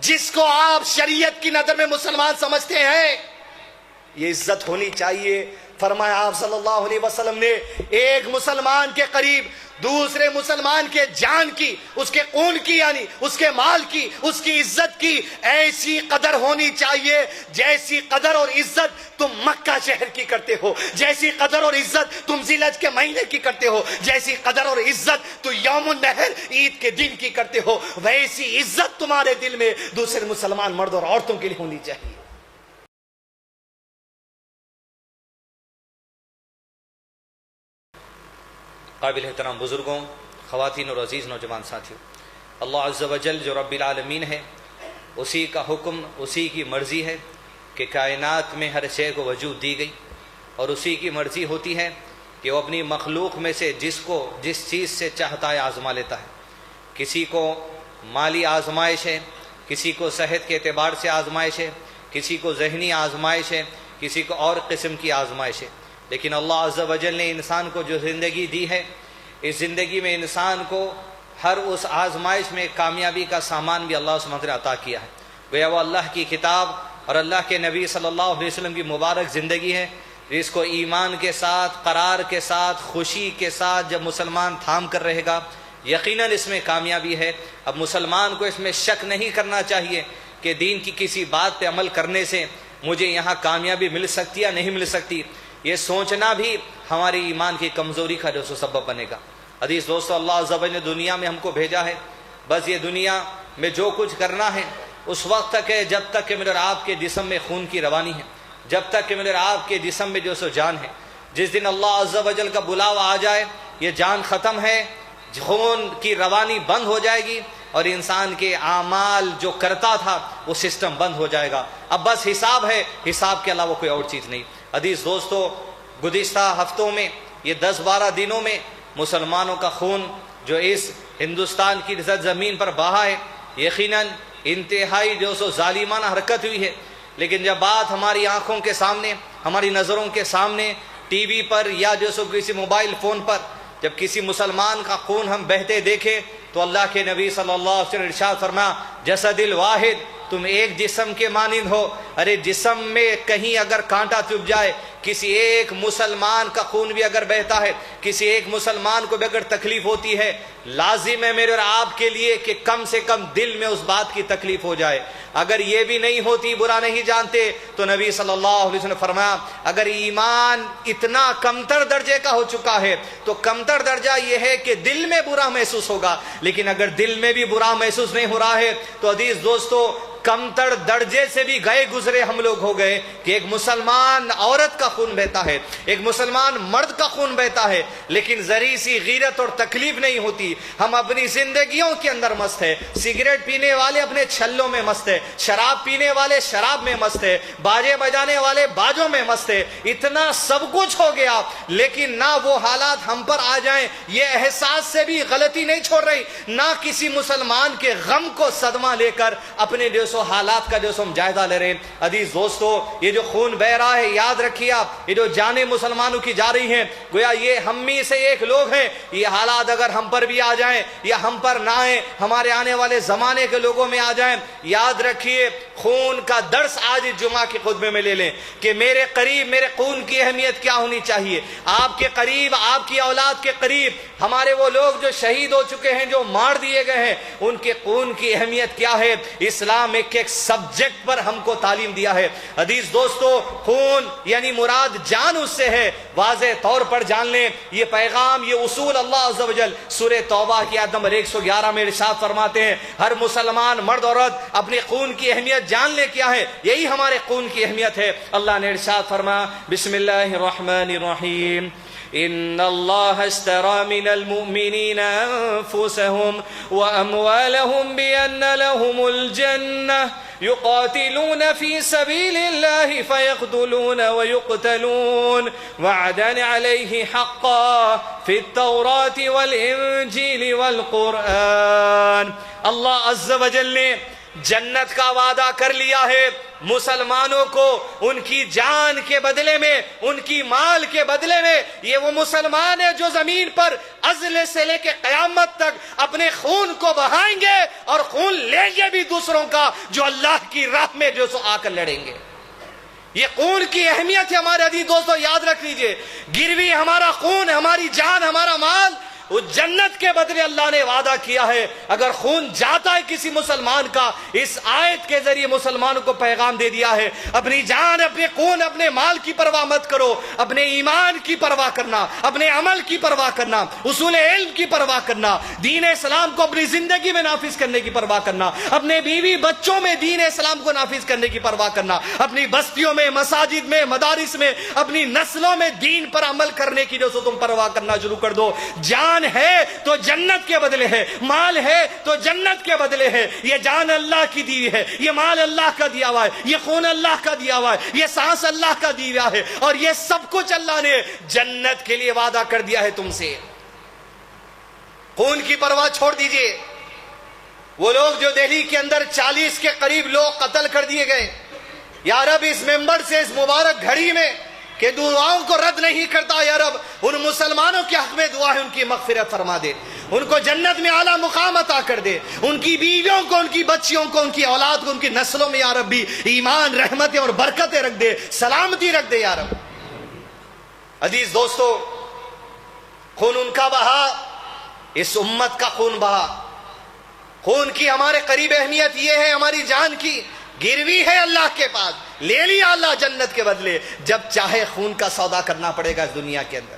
جس کو آپ شریعت کی نظر میں مسلمان سمجھتے ہیں، یہ عزت ہونی چاہیے۔ فرمایا آپ صلی اللہ علیہ وسلم نے ایک مسلمان کے قریب دوسرے مسلمان کے جان کی، اس کے خون کی، یعنی اس کے مال کی، اس کی عزت کی ایسی قدر ہونی چاہیے جیسی قدر اور عزت تم مکہ شہر کی کرتے ہو، جیسی قدر اور عزت تم ذی الحج کے مہینے کی کرتے ہو، جیسی قدر اور عزت تو یوم النحر عید کے دن کی کرتے ہو، ویسی عزت تمہارے دل میں دوسرے مسلمان مرد اور عورتوں کے لیے ہونی چاہیے۔ قابل احترام بزرگوں، خواتین اور عزیز نوجوان ساتھیوں، اللہ عز و جل جو رب العالمین ہے، اسی کا حکم، اسی کی مرضی ہے کہ کائنات میں ہر شے کو وجود دی گئی، اور اسی کی مرضی ہوتی ہے کہ وہ اپنی مخلوق میں سے جس چیز سے چاہتا ہے آزما لیتا ہے۔ کسی کو مالی آزمائش ہے، کسی کو صحت کے اعتبار سے آزمائش ہے، کسی کو ذہنی آزمائش ہے، کسی کو اور قسم کی آزمائش ہے، لیکن اللہ عز و جل نے انسان کو جو زندگی دی ہے، اس زندگی میں انسان کو ہر اس آزمائش میں کامیابی کا سامان بھی اللہ سبحانہ وتعالیٰ عطا کیا ہے۔ گویا وہ اللہ کی کتاب اور اللہ کے نبی صلی اللہ علیہ وسلم کی مبارک زندگی ہے، جس کو ایمان کے ساتھ، قرار کے ساتھ، خوشی کے ساتھ جب مسلمان تھام کر رہے گا، یقیناً اس میں کامیابی ہے۔ اب مسلمان کو اس میں شک نہیں کرنا چاہیے کہ دین کی کسی بات پہ عمل کرنے سے مجھے یہاں کامیابی مل سکتی یا نہیں مل سکتی، یہ سوچنا بھی ہماری ایمان کی کمزوری کا جو سبب بنے گا۔ عزیز دوستو، اللہ عز و جل نے دنیا میں ہم کو بھیجا ہے، بس یہ دنیا میں جو کچھ کرنا ہے اس وقت تک ہے جب تک کہ میرے اور آپ کے جسم میں خون کی روانی ہے، جب تک کہ میرے اور آپ کے جسم میں جو سو جان ہے۔ جس دن اللہ عز و جل کا بلاوا آ جائے، یہ جان ختم ہے، خون کی روانی بند ہو جائے گی، اور انسان کے اعمال جو کرتا تھا وہ سسٹم بند ہو جائے گا۔ اب بس حساب ہے، حساب کے علاوہ کوئی اور چیز نہیں۔ عزیز دوستو، گزشتہ ہفتوں میں، یہ 10-12 دنوں میں مسلمانوں کا خون جو اس ہندوستان کی زمین پر بہا ہے، یقیناً انتہائی جو سو ظالمانہ حرکت ہوئی ہے، لیکن جب بات ہماری آنکھوں کے سامنے، ہماری نظروں کے سامنے، ٹی وی پر یا جو سو کسی موبائل فون پر جب کسی مسلمان کا خون ہم بہتے دیکھے تو اللہ کے نبی صلی اللہ علیہ وسلم نے ارشاد فرمایا، جسد الواحد، تم ایک جسم کے مانند ہو۔ ارے جسم میں کہیں اگر کانٹا چبھ جائے، کسی ایک مسلمان کا خون بھی اگر بہتا ہے، کسی ایک مسلمان کو بھی اگر تکلیف ہوتی ہے، لازم ہے میرے اور آپ کے لیے کہ کم سے کم دل میں اس بات کی تکلیف ہو جائے۔ اگر یہ بھی نہیں ہوتی، برا نہیں جانتے، تو نبی صلی اللہ علیہ وسلم نے فرمایا، اگر ایمان اتنا کمتر درجے کا ہو چکا ہے تو کمتر درجہ یہ ہے کہ دل میں برا محسوس ہوگا، لیکن اگر دل میں بھی برا محسوس نہیں ہو رہا ہے تو عزیز دوستو، کمتر درجے سے بھی گئے گزرے ہم لوگ ہو گئے کہ ایک مسلمان عورت کا خون بہتا ہے، ایک مسلمان مرد کا خون بہتا ہے، لیکن ذری سی غیرت اور تکلیف نہیں ہوتی۔ ہم اپنی زندگیوں کے اندر مست ہے، سگریٹ پینے والے اپنے چھلوں میں مست ہے، شراب پینے والے شراب میں مست ہے، باجے بجانے والے باجوں میں مست ہے، اتنا سب کچھ ہو گیا، لیکن نہ وہ حالات ہم پر آ جائیں، یہ احساس سے بھی غلطی نہیں چھوڑ رہی، نہ کسی مسلمان کے غم کو صدمہ لے کر اپنے جو سو حالات کا جو سو ہم جائزہ لے رہے ہیں۔ عزیز دوستو، یہ جو خون بہ رہا ہے، یاد رکھیے آپ، یہ جو جانیں مسلمانوں کی جا رہی ہیں، گویا یہ ہم میں سے ایک لوگ ہیں، یہ حالات اگر ہم پر بھی آ جائیں یا ہم پر نہ آئیں، ہمارے آنے والے زمانے کے لوگوں میں آ جائیں، یاد رکھیے خون کا درس آج جمعہ کے خطبے میں لے لیں کہ میرے قریب میرے خون کی اہمیت کیا ہونی چاہیے۔ آپ کے قریب، آپ کی اولاد کے قریب ہمارے وہ لوگ جو شہید ہو چکے ہیں، جو مار دیے گئے ہیں، ان کے خون کی اہمیت کیا ہے۔ اسلام ایک سبجیکٹ پر ہم کو تعلیم دیا ہے۔ عزیز دوستو، خون یعنی مراد جان اس سے ہے، واضح طور پر جان لیں یہ پیغام، یہ اصول اللہ عز و جل سورہ توبہ کی آیت نمبر 111 میں ارشاد فرماتے ہیں، ہر مسلمان مرد عورت اپنے خون کی اہمیت جان لے کیا ہے، یہی ہمارے خون کی اہمیت ہے۔ اللہ نے ارشاد فرمایا، بسم اللہ الرحمن الرحیم، ان اللہ اشترى من المؤمنین انفسهم واموالهم بان لهم الجنہ يقاتلون في سبيل الله فيقتلون ويقتلون وعدا عليه حقا في التوراة والإنجيل والقرآن۔ اللہ عز و جل نے جنت کا وعدہ کر لیا ہے مسلمانوں کو ان کی جان کے بدلے میں، ان کی مال کے بدلے میں۔ یہ وہ مسلمان ہیں جو زمین پر ازل سے لے کے قیامت تک اپنے خون کو بہائیں گے اور خون لیں گے بھی دوسروں کا، جو اللہ کی راہ میں جو سو آ کر لڑیں گے۔ یہ خون کی اہمیت ہے ہمارے عزیز دوستو، یاد رکھ لیجئے۔ گروی ہمارا خون، ہماری جان، ہمارا مال، اس جنت کے بدلے اللہ نے وعدہ کیا ہے۔ اگر خون جاتا ہے کسی مسلمان کا، اس آیت کے ذریعے مسلمانوں کو پیغام دے دیا ہے، اپنی جان، اپنے خون، اپنے مال کی پرواہ مت کرو، اپنے ایمان کی پرواہ کرنا، اپنے عمل کی پرواہ کرنا، اصول علم کی پرواہ کرنا، دین اسلام کو اپنی زندگی میں نافذ کرنے کی پرواہ کرنا، اپنے بیوی بچوں میں دین اسلام کو نافذ کرنے کی پرواہ کرنا، اپنی بستیوں میں، مساجد میں، مدارس میں، اپنی نسلوں میں دین پر عمل کرنے کی جو سو تم پرواہ کرنا شروع کر دو۔ جان ہے تو جنت کے بدلے ہے، مال ہے تو جنت کے بدلے ہے۔ یہ جان اللہ کی دی ہے، یہ مال اللہ کا دیا ہوا ہے، یہ خون اللہ کا دیا ہوا ہے، یہ سانس اللہ کا دیا ہے، اور یہ سب کچھ اللہ نے جنت کے لیے وعدہ کر دیا ہے تم سے۔ خون کی پرواہ چھوڑ دیجئے۔ وہ لوگ جو دہلی کے اندر 40 کے قریب لوگ قتل کر دیے گئے، یا رب اس ممبر سے، اس مبارک گھڑی میں کہ دعاؤں کو رد نہیں کرتا، یا رب ان مسلمانوں کے حق میں دعا ہے ان کی مغفرت فرما دے، ان کو جنت میں اعلیٰ مقام عطا کر دے، ان کی بیویوں کو، ان کی بچیوں کو، ان کی اولاد کو، ان کی نسلوں میں یا رب بھی ایمان، رحمتیں اور برکتیں رکھ دے، سلامتی رکھ دے یا رب۔ عزیز دوستو، خون ان کا بہا، اس امت کا خون بہا۔ خون کی ہمارے قریب اہمیت یہ ہے، ہماری جان کی گروی ہے اللہ کے پاس، لے لیا اللہ جنت کے بدلے۔ جب چاہے خون کا سودا کرنا پڑے گا اس دنیا کے اندر۔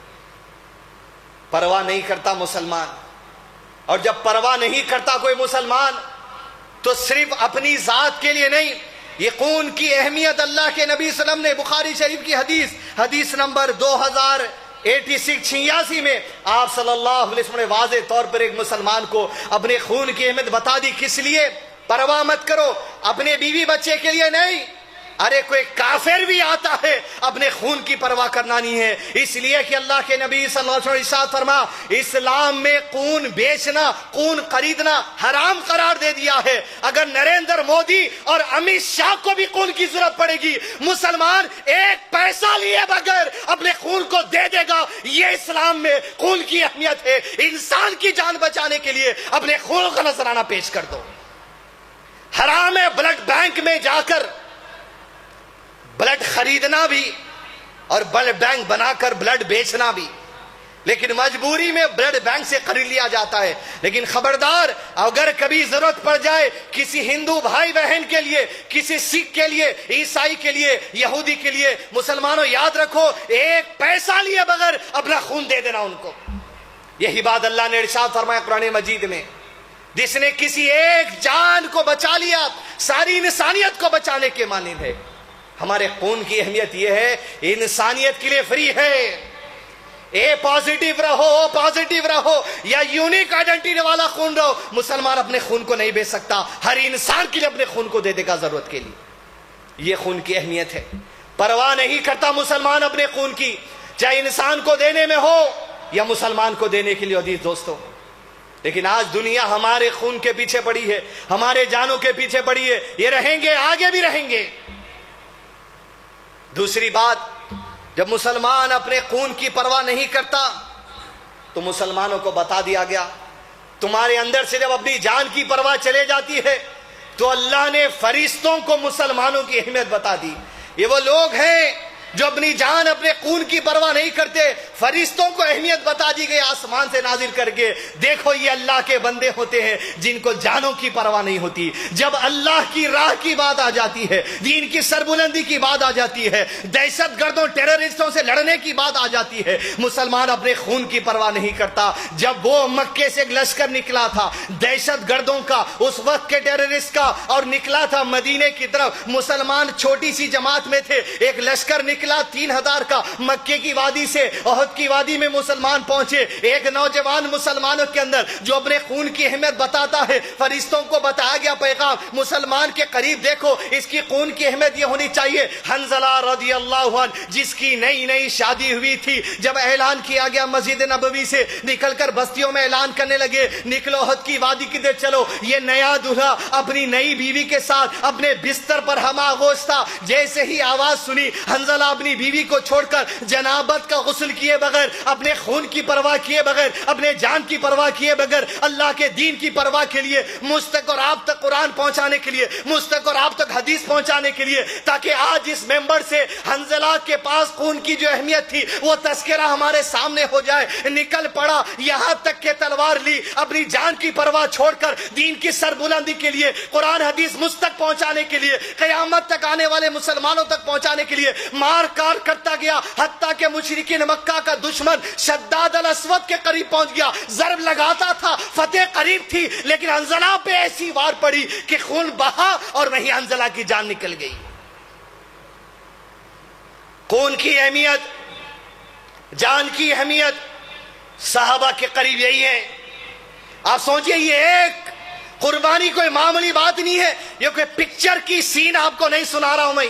پرواہ نہیں کرتا مسلمان، اور جب پرواہ نہیں کرتا کوئی مسلمان تو صرف اپنی ذات کے لیے نہیں، یہ خون کی اہمیت اللہ کے نبی صلی اللہ علیہ وسلم نے بخاری شریف کی حدیث نمبر 2086 میں آپ صلی اللہ علیہ وسلم نے واضح طور پر ایک مسلمان کو اپنے خون کی اہمیت بتا دی۔ کس لیے؟ پرواہ مت کرو، اپنے بیوی بچے کے لیے نہیں۔ ارے کوئی کافر بھی آتا ہے، اپنے خون کی پرواہ کرنا نہیں ہے، اس لیے کہ اللہ کے نبی صلی اللہ علیہ وسلم ارشاد فرما، اسلام میں خون بیچنا، خون خریدنا حرام قرار دے دیا ہے۔ اگر نریندر مودی اور امت شاہ کو بھی خون کی ضرورت پڑے گی، مسلمان ایک پیسہ لیے بغیر اپنے خون کو دے دے گا۔ یہ اسلام میں خون کی اہمیت ہے۔ انسان کی جان بچانے کے لیے اپنے خون کا نذرانہ پیش کر دو۔ حرام ہے بلڈ بینک میں جا کر بلڈ خریدنا بھی اور بلڈ بینک بنا کر بلڈ بیچنا بھی، لیکن مجبوری میں بلڈ بینک سے خرید لیا جاتا ہے۔ لیکن خبردار، اگر کبھی ضرورت پڑ جائے کسی ہندو بھائی بہن کے لیے، کسی سکھ کے لیے، عیسائی کے لیے، یہودی کے لیے، مسلمانوں یاد رکھو، ایک پیسہ لیے بغیر اپنا خون دے دینا ان کو۔ یہی بات اللہ نے ارشاد فرمایا قرآن مجید میں، جس نے کسی ایک جان کو بچا لیا ساری انسانیت کو بچانے کے مانند ہے۔ ہمارے خون کی اہمیت یہ ہے، انسانیت کے لیے فری ہے۔ اے پازیٹیو رہو، او پازیٹیو رہو، یا یونیک آئیڈینٹی والا خون رہو، مسلمان اپنے خون کو نہیں بیچ سکتا۔ ہر انسان کے لیے اپنے خون کو دے دے گا ضرورت کے لیے۔ یہ خون کی اہمیت ہے۔ پرواہ نہیں کرتا مسلمان اپنے خون کی، چاہے انسان کو دینے میں ہو یا مسلمان کو دینے کے لیے۔ عزیز دوستو، لیکن آج دنیا ہمارے خون کے پیچھے پڑی ہے، ہمارے جانوں کے پیچھے پڑی ہے، یہ رہیں گے، آگے بھی رہیں گے۔ دوسری بات، جب مسلمان اپنے خون کی پرواہ نہیں کرتا تو مسلمانوں کو بتا دیا گیا، تمہارے اندر سے جب اپنی جان کی پرواہ چلے جاتی ہے تو اللہ نے فرشتوں کو مسلمانوں کی اہمیت بتا دی۔ یہ وہ لوگ ہیں جو اپنی جان، اپنے خون کی پرواہ نہیں کرتے، فرشتوں کو اہمیت بتا دی گئی آسمان سے نازل کر کے، دیکھو یہ اللہ کے بندے ہوتے ہیں جن کو جانوں کی پرواہ نہیں ہوتی۔ جب اللہ کی راہ کی بات آ جاتی ہے، دین کی سربلندی کی بات آ جاتی ہے، دہشت گردوں ٹیررسٹوں سے لڑنے کی بات آ جاتی ہے، مسلمان اپنے خون کی پرواہ نہیں کرتا۔ جب وہ مکے سے ایک لشکر نکلا تھا دہشت گردوں کا، اس وقت کے ٹیررسٹ کا، اور نکلا تھا مدینے کی طرف، مسلمان چھوٹی سی جماعت میں تھے، ایک لشکر نکلا نکلا 3000 کا، مکے کی وادی سے احد کی وادی میں مسلمان پہنچے. ایک نوجوان مسلمانوں کے اندر جو اپنے خون کی اہمیت بتاتا ہے، فرشتوں کو بتایا گیا پیغام مسلمان کے قریب دیکھو اس کی خون کی اہمیت یہ ہونی چاہیے. حنظلہ رضی اللہ عنہ جس کی نئی نئی شادی ہوئی تھی، جب اعلان کیا گیا مسجد نبوی سے نکل کر بستیوں میں اعلان کرنے لگے، نکلو احد کی وادی کی طرف چلو. یہ نیا دلہا اپنی نئی بیوی کے ساتھ اپنے بستر پر ہم آغوش تھا. جیسے ہی آواز سنی، حنظلہ اپنی بیوی کو چھوڑ کر جنابت کا غسل کیے بغیر، اپنے خون کی پرواہ کیے بغیر، اپنے جان کی پرواہ کیے بغیر، اللہ کے دین کی پرواہ کے لیے، مجھ تک اور آپ تک قرآن پہنچانے کے لیے، مجھ تک اور آپ تک حدیث پہنچانے کے لیے، تاکہ آج اس ممبر سے حنظلہ کے پاس خون کی جو اہمیت تھی وہ تذکرہ ہمارے سامنے ہو جائے. نکل پڑا، یہاں تک کہ تلوار لی، اپنی جان کی پرواہ چھوڑ کر دین کی سربلندی کے لیے، قرآن حدیث مجھ تک پہنچانے کے لیے، قیامت تک آنے والے مسلمانوں تک پہنچانے کے لیے مار کار کرتا گیا. حتیٰ کہ مشرکین مکہ کا دشمن شداد الاسود کے قریب پہنچ گیا، ضرب لگاتا تھا، فتح قریب تھی، لیکن حنظلہ پہ ایسی وار پڑی کہ خون بہا اور وہیں حنظلہ کی جان نکل گئی. خون کی اہمیت، جان کی اہمیت صحابہ کے قریب یہی ہے. آپ سوچئے یہ ایک قربانی کوئی معمولی بات نہیں ہے، یہ کوئی پکچر کی سین آپ کو نہیں سنا رہا ہوں میں.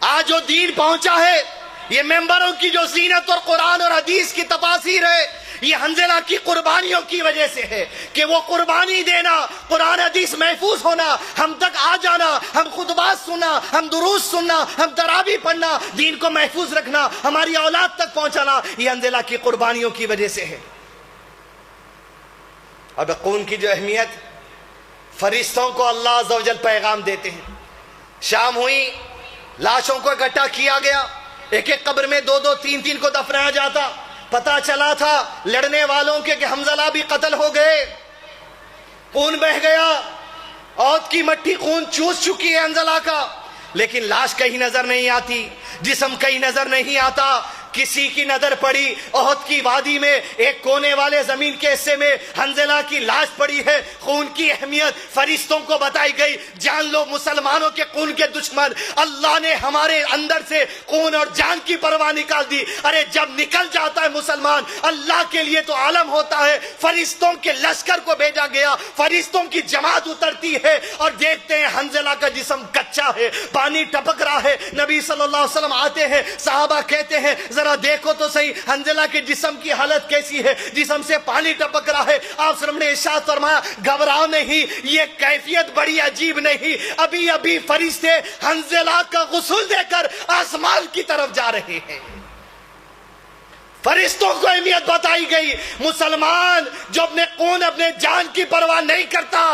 آج جو دین پہنچا ہے یہ ممبروں کی جو زینت اور قرآن اور حدیث کی تفاسیر ہے، یہ حنظلہ کی قربانیوں کی وجہ سے ہے کہ وہ قربانی دینا، قرآن حدیث محفوظ ہونا، ہم تک آ جانا، ہم خطبات سننا، ہم دروس سننا، ہم تراویح پڑھنا، دین کو محفوظ رکھنا، ہماری اولاد تک پہنچانا، یہ حنظلہ کی قربانیوں کی وجہ سے ہے. اب خون کی جو اہمیت، فرشتوں کو اللہ عز و جل پیغام دیتے ہیں. شام ہوئی، لاشوں کو اکٹھا کیا گیا، ایک ایک قبر میں 2 3 3 کو دفنایا جاتا. پتا چلا تھا لڑنے والوں کے کہ حنظلہ بھی قتل ہو گئے، خون بہ گیا، احد کی مٹی خون چوس چکی ہے حنظلہ کا، لیکن لاش کہیں نظر نہیں آتی، جسم کہیں نظر نہیں آتا. کسی کی نظر پڑی احد کی وادی میں ایک کونے والے زمین کے حصے میں حنظلہ کی لاش پڑی ہے. خون کی اہمیت فرشتوں کو بتائی گئی. جان لو مسلمانوں کے خون کے دشمن، اللہ نے ہمارے اندر سے خون اور جان کی پرواہ نکال دی. ارے جب نکل جاتا ہے مسلمان، اللہ کے لیے تو عالم ہوتا ہے. فرشتوں کے لشکر کو بھیجا گیا، فرشتوں کی جماعت اترتی ہے اور دیکھتے ہیں حنظلہ کا جسم کچا ہے، پانی ٹپک رہا ہے. نبی صلی اللہ علیہ وسلم آتے ہیں، صحابہ کہتے ہیں ذرا دیکھو تو صحیح حنظلہ کے جسم کی حالت کیسی ہے، جسم سے پانی ٹپک رہا ہے. آپ صلی اللہ علیہ وسلم نے ارشاد فرمایا گھبراؤ نہیں، یہ کیفیت بڑی عجیب نہیں، ابھی ابھی فرشتے حنظلہ کا غسل دے کر آسمان کی طرف جا رہے ہیں. فرشتوں کو اہمیت بتائی گئی. مسلمان جو اپنے خون اپنے جان کی پرواہ نہیں کرتا،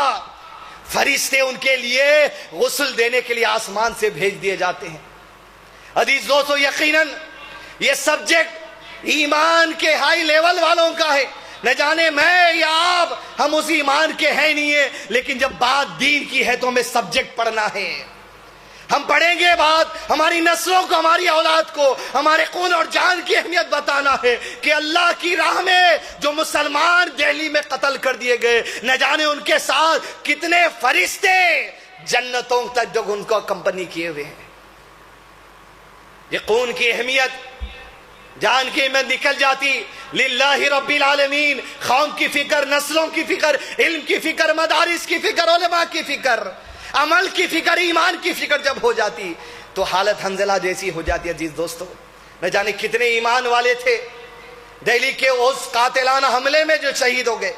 فرشتے ان کے لیے غسل دینے کے لیے آسمان سے بھیج دیے جاتے ہیں. حدیث دوستو، یقیناً یہ سبجیکٹ ایمان کے ہائی لیول والوں کا ہے. نہ جانے میں یا آپ، ہم اس ایمان کے ہیں نہیں ہیں، لیکن جب بات دین کی ہے تو ہمیں سبجیکٹ پڑھنا ہے. ہم پڑھیں گے بات ہماری نسلوں کو، ہماری اولاد کو ہمارے خون اور جان کی اہمیت بتانا ہے کہ اللہ کی راہ میں جو مسلمان دہلی میں قتل کر دیے گئے، نہ جانے ان کے ساتھ کتنے فرشتے جنتوں تک جو ان کو کمپنی کیے ہوئے ہیں. یہ خون کی اہمیت، جان کی اہمیت نکل جاتی. للہ رب العالمین، قوم کی فکر، نسلوں کی فکر، علم کی فکر، مدارس کی فکر، علماء کی فکر، عمل کی فکر، ایمان کی فکر جب ہو جاتی تو حالت حنظلہ جیسی ہو جاتی ہے. عزیز دوستو، نہ جانے کتنے ایمان والے تھے دہلی کے اس قاتلانہ حملے میں جو شہید ہو گئے،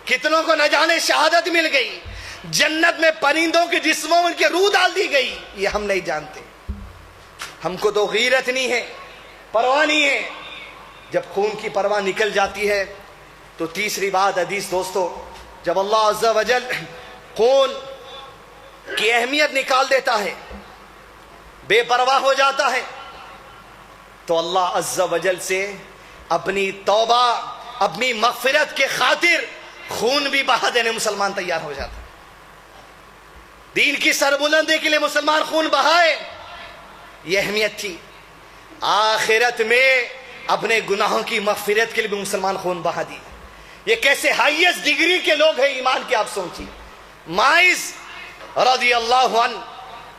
کتنوں کو نہ جانے شہادت مل گئی، جنت میں پرندوں کے جسموں میں ان کی روح ڈال دی گئی. یہ ہم نہیں جانتے. ہم کو تو غیرت نہیں ہے، پرواہ نہیں ہے. جب خون کی پرواہ نکل جاتی ہے تو تیسری بات حدیث دوستو، جب اللہ عز و جل خون کی اہمیت نکال دیتا ہے، بے پرواہ ہو جاتا ہے، تو اللہ عز و جل سے اپنی توبہ، اپنی مغفرت کے خاطر خون بھی بہا دینے مسلمان تیار ہو جاتا ہے. دین کی سربلندی کے لیے مسلمان خون بہائے، یہ اہمیت تھی. آخرت میں اپنے گناہوں کی مغفرت کے لیے بھی مسلمان خون بہا دی. یہ کیسے ہائیسٹ ڈگری کے لوگ ہیں ایمان کے، آپ سوچیے. ماعز رضی اللہ عنہ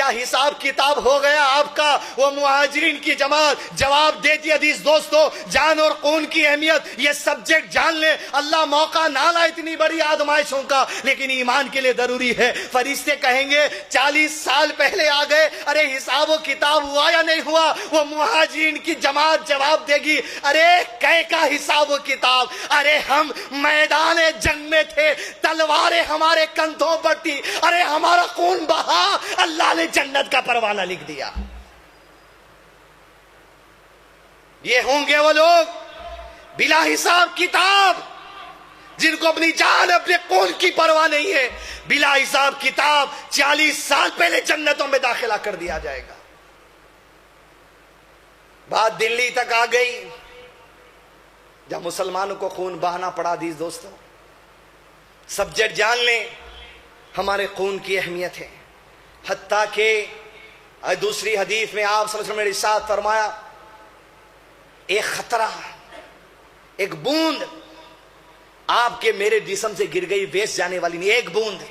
کیا حساب کتاب ہو گیا آپ کا؟ وہ مہاجرین کی جماعت جواب دیتی حدیث دوستو، جان اور خون کی اہمیت یہ سبجیکٹ جان لیں، اللہ موقع نہ لائے اتنی بڑی آزمائشوں کا، لیکن ایمان کے لیے ضروری ہے۔ فرشتے کہیں گے 40 سال پہلے آ گئے، ارے حساب و کتاب ہوا یا نہیں ہوا؟ وہ مہاجرین کی جماعت جواب دے گی، ارے کئے کا حساب و کتاب، ارے ہم میدان جنگ میں تھے، تلواریں ہمارے کندھوں پر تھی، ارے ہمارا خون بہا، اللہ نے جنت کا پروانہ لکھ دیا۔ یہ ہوں گے وہ لوگ بلا حساب کتاب جن کو اپنی جان اپنے خون کی پرواہ نہیں ہے، بلا حساب کتاب 40 سال پہلے جنتوں میں داخلہ کر دیا جائے گا۔ بات دلی تک آ گئی جب مسلمانوں کو خون بہانا پڑا۔ عزیز دوستوں، سبجیکٹ جان لیں، ہمارے خون کی اہمیت ہے، حتیٰ کہ دوسری حدیث میں آپ صلی اللہ علیہ وسلم نے ارشاد فرمایا، ایک خطرہ، ایک بوند آپ کے میرے جسم سے گر گئی، ویسٹ جانے والی نہیں، ایک بوند۔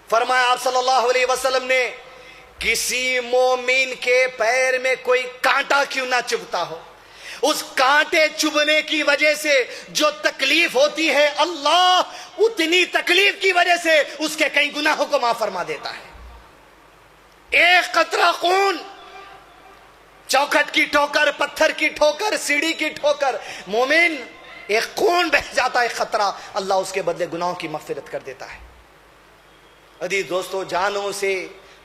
فرمایا آپ صلی اللہ علیہ وسلم نے، کسی مومن کے پیر میں کوئی کانٹا کیوں نہ چبھتا ہو، اس کانٹے چبھنے کی وجہ سے جو تکلیف ہوتی ہے، اللہ اتنی تکلیف کی وجہ سے اس کے کئی گناہوں کو معاف فرما دیتا ہے۔ ایک قطرہ خون، چوکھٹ کی ٹھوکر، پتھر کی ٹھوکر، سیڑھی کی ٹھوکر، مومن ایک خون بہ جاتا ہے خطرہ، اللہ اس کے بدلے گناہوں کی مغفرت کر دیتا ہے۔ عزیز دوستو، جانوں سے،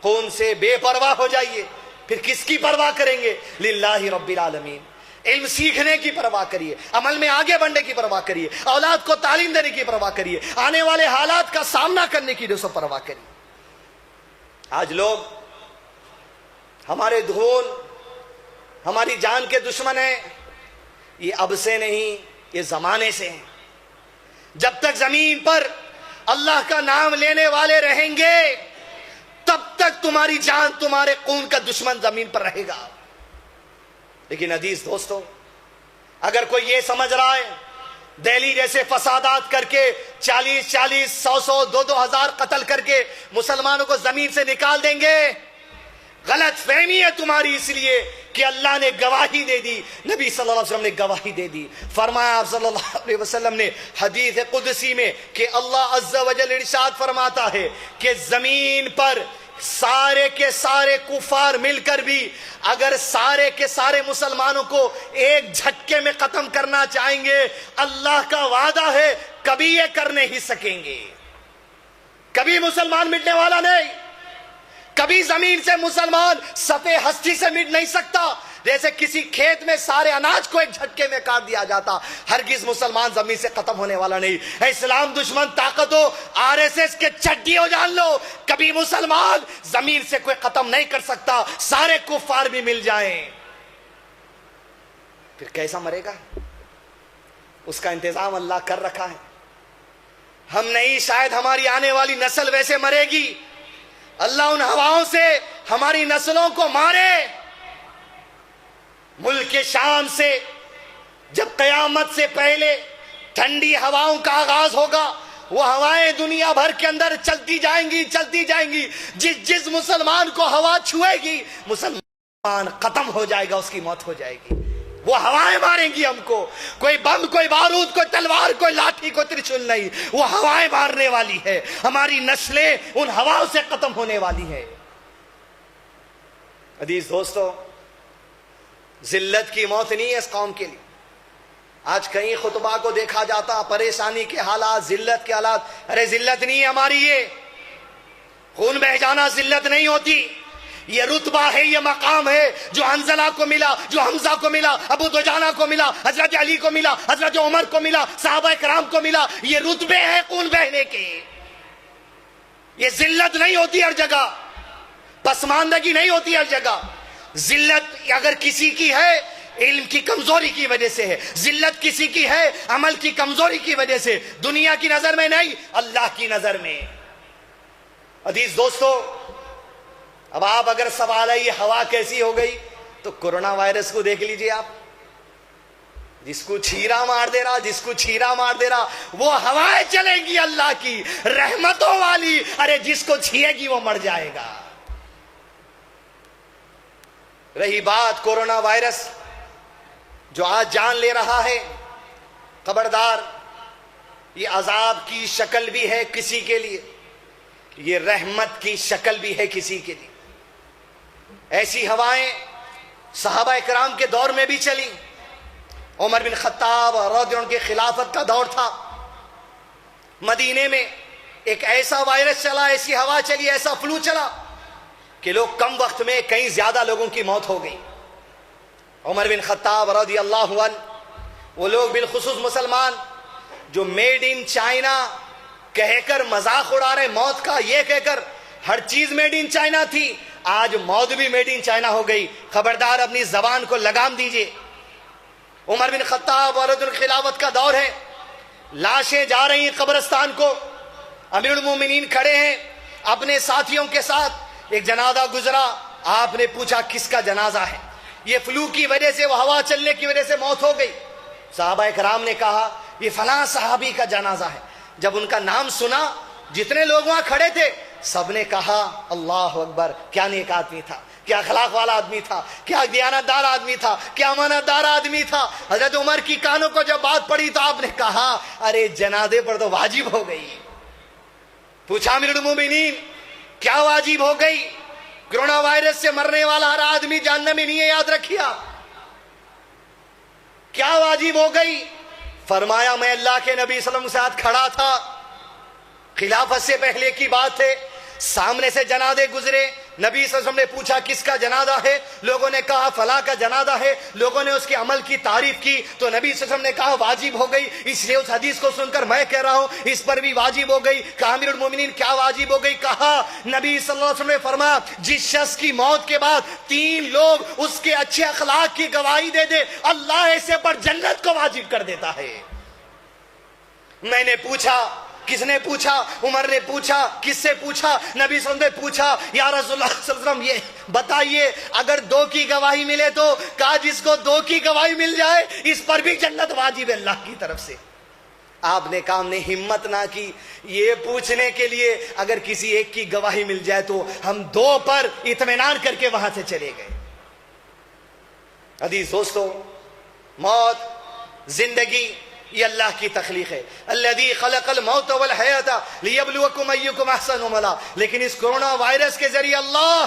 خون سے بے پرواہ ہو جائیے، پھر کس کی پرواہ کریں گے؟ للہ رب العالمین۔ علم سیکھنے کی پرواہ کریے، عمل میں آگے بڑھنے کی پرواہ کریے، اولاد کو تعلیم دینے کی پرواہ کریے، آنے والے حالات کا سامنا کرنے کی دوستو پرواہ کریے۔ آج لوگ ہمارے خون، ہماری جان کے دشمن ہیں، یہ اب سے نہیں، یہ زمانے سے ہیں۔ جب تک زمین پر اللہ کا نام لینے والے رہیں گے تب تک تمہاری جان، تمہارے خون کا دشمن زمین پر رہے گا۔ لیکن عزیز دوستو، اگر کوئی یہ سمجھ رہا ہے دہلی جیسے فسادات کر کے 40 100 2 ہزار قتل کر کے مسلمانوں کو زمین سے نکال دیں گے، غلط فہمی ہے تمہاری، اس لیے کہ اللہ نے گواہی دے دی، نبی صلی اللہ علیہ وسلم نے گواہی دے دی۔ فرمایا آپ صلی اللہ علیہ وسلم نے حدیث قدسی میں کہ اللہ عز و جل ارشاد فرماتا ہے کہ زمین پر سارے کے سارے کفار مل کر بھی اگر سارے کے سارے مسلمانوں کو ایک جھٹکے میں ختم کرنا چاہیں گے، اللہ کا وعدہ ہے کبھی یہ کر نہیں سکیں گے۔ کبھی مسلمان مٹنے والا نہیں، کبھی زمین سے مسلمان صفحے ہستی سے مٹ نہیں سکتا۔ جیسے کسی کھیت میں سارے اناج کو ایک جھٹکے میں کاٹ دیا جاتا، ہرگز مسلمان زمین سے ختم ہونے والا نہیں۔ اسلام دشمن طاقت ہو، RSS کے چڈی ہو، جان لو کبھی مسلمان زمین سے کوئی ختم نہیں کر سکتا، سارے کفار بھی مل جائیں۔ پھر کیسا مرے گا؟ اس کا انتظام اللہ کر رکھا ہے۔ ہم نہیں، شاید ہماری آنے والی نسل ویسے مرے گی۔ اللہ ان ہواؤں سے ہماری نسلوں کو مارے۔ ملک شام سے جب قیامت سے پہلے ٹھنڈی ہواؤں کا آغاز ہوگا، وہ ہوائیں دنیا بھر کے اندر چلتی جائیں گی، چلتی جائیں گی۔ جس مسلمان کو ہوا چھوئے گی، مسلمان ختم ہو جائے گا، اس کی موت ہو جائے گی۔ وہ ہوائیں ماریں گی ہم کو، کوئی بم، کوئی بارود، کوئی تلوار، کوئی لاٹھی، کوئی ترچھول نہیں، وہ ہوائیں مارنے والی ہے۔ ہماری نسلیں ان ہواؤں سے ختم ہونے والی ہے۔ عزیز دوستو، ذلت کی موت نہیں ہے اس قوم کے لیے۔ آج کئی خطبہ کو دیکھا جاتا، پریشانی کے حالات، ذلت کے حالات، ارے ذلت نہیں ہے ہماری، یہ خون بہ جانا ذلت نہیں ہوتی، یہ رتبہ ہے، یہ مقام ہے جو حنظلہ کو ملا، جو حمزہ کو ملا، ابو دجانہ کو ملا، حضرت علی کو ملا، حضرت عمر کو ملا، صحابہ کرام کو ملا۔ یہ رتبے ہیں خون بہنے کے، یہ ذلت نہیں ہوتی ہر جگہ، پسماندگی نہیں ہوتی ہر جگہ۔ ذلت اگر کسی کی ہے علم کی کمزوری کی وجہ سے ہے، ذلت کسی کی ہے عمل کی کمزوری کی وجہ سے، دنیا کی نظر میں نہیں، اللہ کی نظر میں۔ عزیز دوستو، اب آپ اگر سوال ہے یہ ہوا کیسی ہو گئی، تو کورونا وائرس کو دیکھ لیجئے آپ، جس کو چھیرا مار دے رہا، جس کو چھیرا مار دے رہا، وہ ہوائیں چلیں گی اللہ کی رحمتوں والی، ارے جس کو چھیے گی وہ مر جائے گا۔ رہی بات کورونا وائرس جو آج جان لے رہا ہے، خبردار، یہ عذاب کی شکل بھی ہے کسی کے لیے، یہ رحمت کی شکل بھی ہے کسی کے لیے۔ ایسی ہوائیں صحابہ اکرام کے دور میں بھی چلی۔ عمر بن خطاب رضی اللہ عنہ کے خلافت کا دور تھا، مدینے میں ایک ایسا وائرس چلا، ایسی ہوا چلی، ایسا فلو چلا کہ لوگ کم وقت میں کئی زیادہ لوگوں کی موت ہو گئی۔ عمر بن خطاب رضی اللہ عنہ، وہ لوگ بالخصوص مسلمان جو میڈ ان چائنا کہہ کر مذاق اڑا رہے موت کا، یہ کہہ کر ہر چیز میڈ ان چائنا تھی، آج موت بھی میڈ ان چائنا ہو گئی۔ خبردار، اپنی زبان کو لگام دیجئے۔ عمر بن خطاب اور خلافت کا دور ہے، لاشیں جا رہی ہیں قبرستان کو، امیر المومنین کھڑے ہیں اپنے ساتھیوں کے ساتھ، ایک جنازہ گزرا، آپ نے پوچھا کس کا جنازہ ہے؟ یہ فلو کی وجہ سے، وہ ہوا چلنے کی وجہ سے موت ہو گئی۔ صحابہ کرام نے کہا یہ فلاں صحابی کا جنازہ ہے۔ جب ان کا نام سنا، جتنے لوگ وہاں کھڑے تھے سب نے کہا اللہ اکبر، کیا نیک آدمی تھا، کیا اخلاق والا آدمی تھا، کیا دیانتدار آدمی تھا، کیا امانت دار آدمی تھا۔ حضرت عمر کی کانوں کو جب بات پڑی تو آپ نے کہا ارے جنازے پر تو واجب ہو گئی۔ پوچھا امیر المومنین کیا واجب ہو گئی؟ کرونا وائرس سے مرنے والا ہر آدمی جہنم میں نہیں ہے، یاد رکھیے۔ کیا واجب ہو گئی؟ فرمایا میں اللہ کے نبی صلی اللہ علیہ وسلم کے ساتھ کھڑا تھا، خلافت سے پہلے کی بات ہے، سامنے سے جنازے گزرے، نبی صلی اللہ علیہ وسلم نے پوچھا کس کا جنازہ ہے؟ لوگوں نے کہا فلاں کا جنازہ ہے۔ لوگوں نے اس کے عمل کی تعریف کی تو نبی صلی اللہ علیہ وسلم نے کہا واجب ہو گئی۔ اس لیے اس حدیث کو سن کر میں کہہ رہا ہوں اس پر بھی واجب ہو گئی۔ کہا امیر المومنین کیا واجب ہو گئی؟ کہا نبی صلی اللہ علیہ وسلم نے فرمایا جس شخص کی موت کے بعد 3 لوگ اس کے اچھے اخلاق کی گواہی دے دے، اللہ ایسے پر جنت کو واجب کر دیتا ہے۔ میں نے پوچھا کس نے پوچھا؟ عمر نے پوچھا۔ کس سے پوچھا؟ نبی صلی اللہ علیہ وسلم نے پوچھا یا رسول اللہ صلی اللہ علیہ وسلم یہ بتائیے اگر 2 کی گواہی ملے تو؟ کہا جس کو 2 کی گواہی مل جائے اس پر بھی جنت واجب ہے اللہ کی طرف سے۔ آپ نے کہا ہم نے ہمت نہ کی یہ پوچھنے کے لیے اگر کسی ایک کی گواہی مل جائے تو، ہم 2 پر اطمینان کر کے وہاں سے چلے گئے۔ عزیز دوستو، موت، زندگی یہ اللہ کی تخلیق ہے، الذی خلق الموت والحیات لیبلوکم ایکم احسن عملا۔ لیکن اس کرونا وائرس کے ذریعے اللہ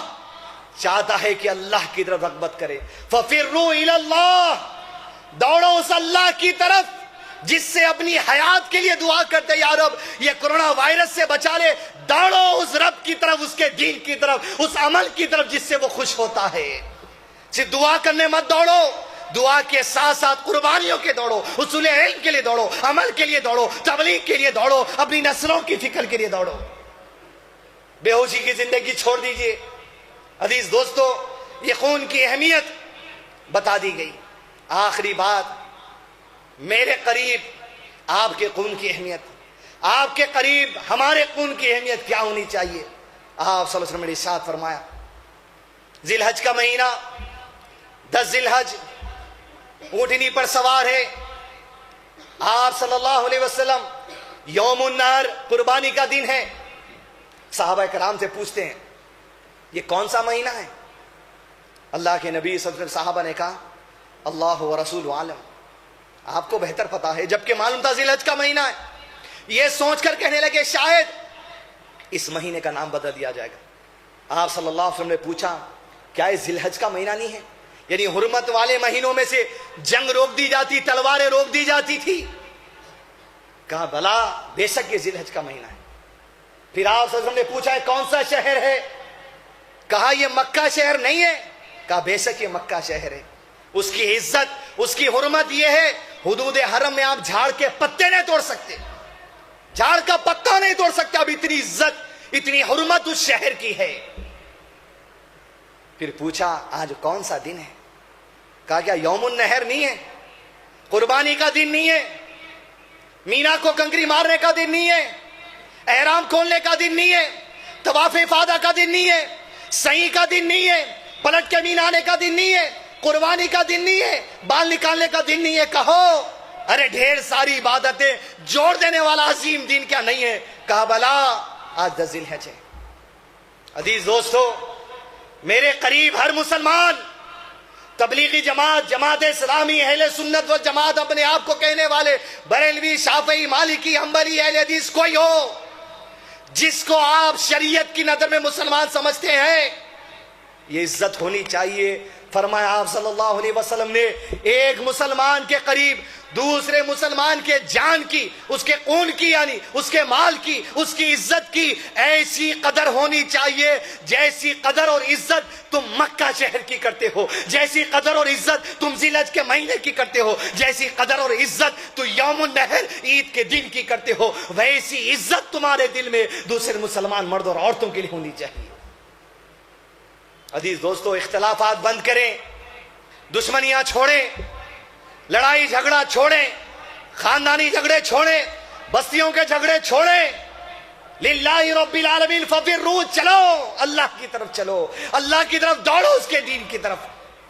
چاہتا ہے کہ اللہ کی طرف رغبت کرے۔ ففروا الی اللہ، دوڑو اس اللہ کی طرف جس سے اپنی حیات کے لیے دعا کرتے یا رب یہ کرونا وائرس سے بچا لے۔ دوڑو اس رب کی طرف، اس کے دین کی طرف، اس عمل کی طرف جس سے وہ خوش ہوتا ہے۔ صرف دعا کرنے مت دوڑو، دعا کے ساتھ ساتھ قربانیوں کے دوڑو، حصول علم کے لیے دوڑو، عمل کے لیے دوڑو، تبلیغ کے لیے دوڑو، اپنی نسلوں کی فکر کے لیے دوڑو۔ بے ہوشی کی زندگی چھوڑ دیجئے۔ عزیز دوستو، یہ خون کی اہمیت بتا دی گئی۔ آخری بات، میرے قریب آپ کے خون کی اہمیت، آپ کے قریب ہمارے خون کی اہمیت کیا ہونی چاہیے؟ آپ صلی اللہ علیہ وسلم نے ارشاد فرمایا ذی الحج کا مہینہ، 10 ذی الحج، اونٹنی پر سوار ہے، آپ صلی اللہ علیہ وسلم یوم النحر قربانی کا دن ہے۔ صحابہ کرام سے پوچھتے ہیں یہ کون سا مہینہ ہے؟ اللہ کے نبی صلی اللہ علیہ وسلم، صحابہ نے کہا اللہ و رسول عالم، آپ کو بہتر پتا ہے، جبکہ معلوم تھا ذی الحج کا مہینہ ہے۔ یہ سوچ کر کہنے لگے شاید اس مہینے کا نام بدل دیا جائے گا۔ آپ صلی اللہ علیہ وسلم نے پوچھا کیا یہ ذی الحج کا مہینہ نہیں ہے؟ یعنی حرمت والے مہینوں میں سے جنگ روک دی جاتی، تلواریں روک دی جاتی تھی۔ کہا بلا، بے شک یہ ذی الحج کا مہینہ ہے۔ پھر آپ صلی اللہ علیہ وسلم نے پوچھا کون سا شہر ہے؟ کہا یہ مکہ شہر نہیں ہے۔ کہا بے شک یہ مکہ شہر ہے، اس کی عزت، اس کی حرمت یہ ہے حدود حرم میں آپ جھاڑ کے پتے نہیں توڑ سکتے، جھاڑ کا پتا نہیں توڑ سکتے۔ اب اتنی عزت، اتنی حرمت اس شہر کی ہے۔ پھر پوچھا آج کون سا دن ہے؟ کہا کیا یوم النحر نہیں ہے، قربانی کا دن نہیں ہے، مینا کو کنکری مارنے کا دن نہیں ہے، احرام کھولنے کا دن نہیں ہے، طواف افاضہ کا دن نہیں ہے، سعی کا دن نہیں ہے، پلٹ کے مینا آنے کا دن نہیں ہے، قربانی کا دن نہیں ہے، بال نکالنے کا دن نہیں ہے؟ کہو ارے ڈھیر ساری عبادتیں جوڑ دینے والا عظیم دن کیا نہیں ہے؟ کہا بلا، آج 10 ذی الحج ہے۔ عزیز دوستو، میرے قریب ہر مسلمان تبلیغی جماعت، جماعت اسلامی، اہل سنت و جماعت اپنے آپ کو کہنے والے، بریلوی، شافعی، مالکی، حنبلی، اہل حدیث، کوئی ہو جس کو آپ شریعت کی نظر میں مسلمان سمجھتے ہیں، یہ عزت ہونی چاہیے۔ فرمایا آپ صلی اللہ علیہ وسلم نے ایک مسلمان کے قریب دوسرے مسلمان کے جان کی، اس کے خون کی، یعنی اس کے مال کی، اس کی عزت کی ایسی قدر ہونی چاہیے جیسی قدر اور عزت تم مکہ شہر کی کرتے ہو، جیسی قدر اور عزت تم ذی الحج کے مہینے کی کرتے ہو، جیسی قدر اور عزت تو یوم النحر عید کے دن کی کرتے ہو، ویسی عزت تمہارے دل میں دوسرے مسلمان مرد اور عورتوں کے لیے ہونی چاہیے۔ عزیز دوستو، اختلافات بند کریں، دشمنیاں چھوڑیں، لڑائی جھگڑا چھوڑیں، خاندانی جھگڑے چھوڑیں، بستیوں کے جھگڑے چھوڑیں۔ للہ رب العالمین ففروا، چلو اللہ کی طرف، چلو اللہ کی طرف دوڑو، اس کے دین کی طرف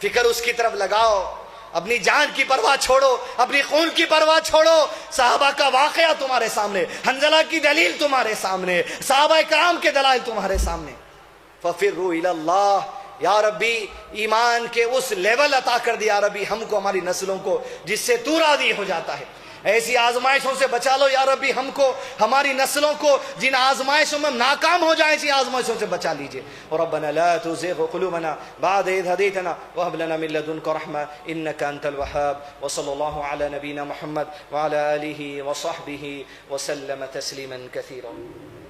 فکر اس کی طرف لگاؤ، اپنی جان کی پرواہ چھوڑو، اپنی خون کی پرواہ چھوڑو۔ صحابہ کا واقعہ تمہارے سامنے، حنظلہ کی دلیل تمہارے سامنے، صحابہ کرام کے دلائل تمہارے سامنے۔ ففروا الی اللہ، یا ربی ایمان کے اس لیول عطا کر دیا ربی ہم کو، ہماری نسلوں کو، جس سے تو راضی ہو جاتا ہے۔ ایسی آزمائشوں سے بچا لو یا ربی ہم کو، ہماری نسلوں کو، جن آزمائشوں میں ناکام ہو جائیں، ایسی آزمائشوں سے بچا لیجئے۔ ربنا لا تزغ قلوبنا بعد إذ هديتنا وهب لنا من لدنك رحمة إنك أنت الوهاب، وصلى الله على نبينا محمد وعلى آله وصحبه وسلم تسليما كثيرا۔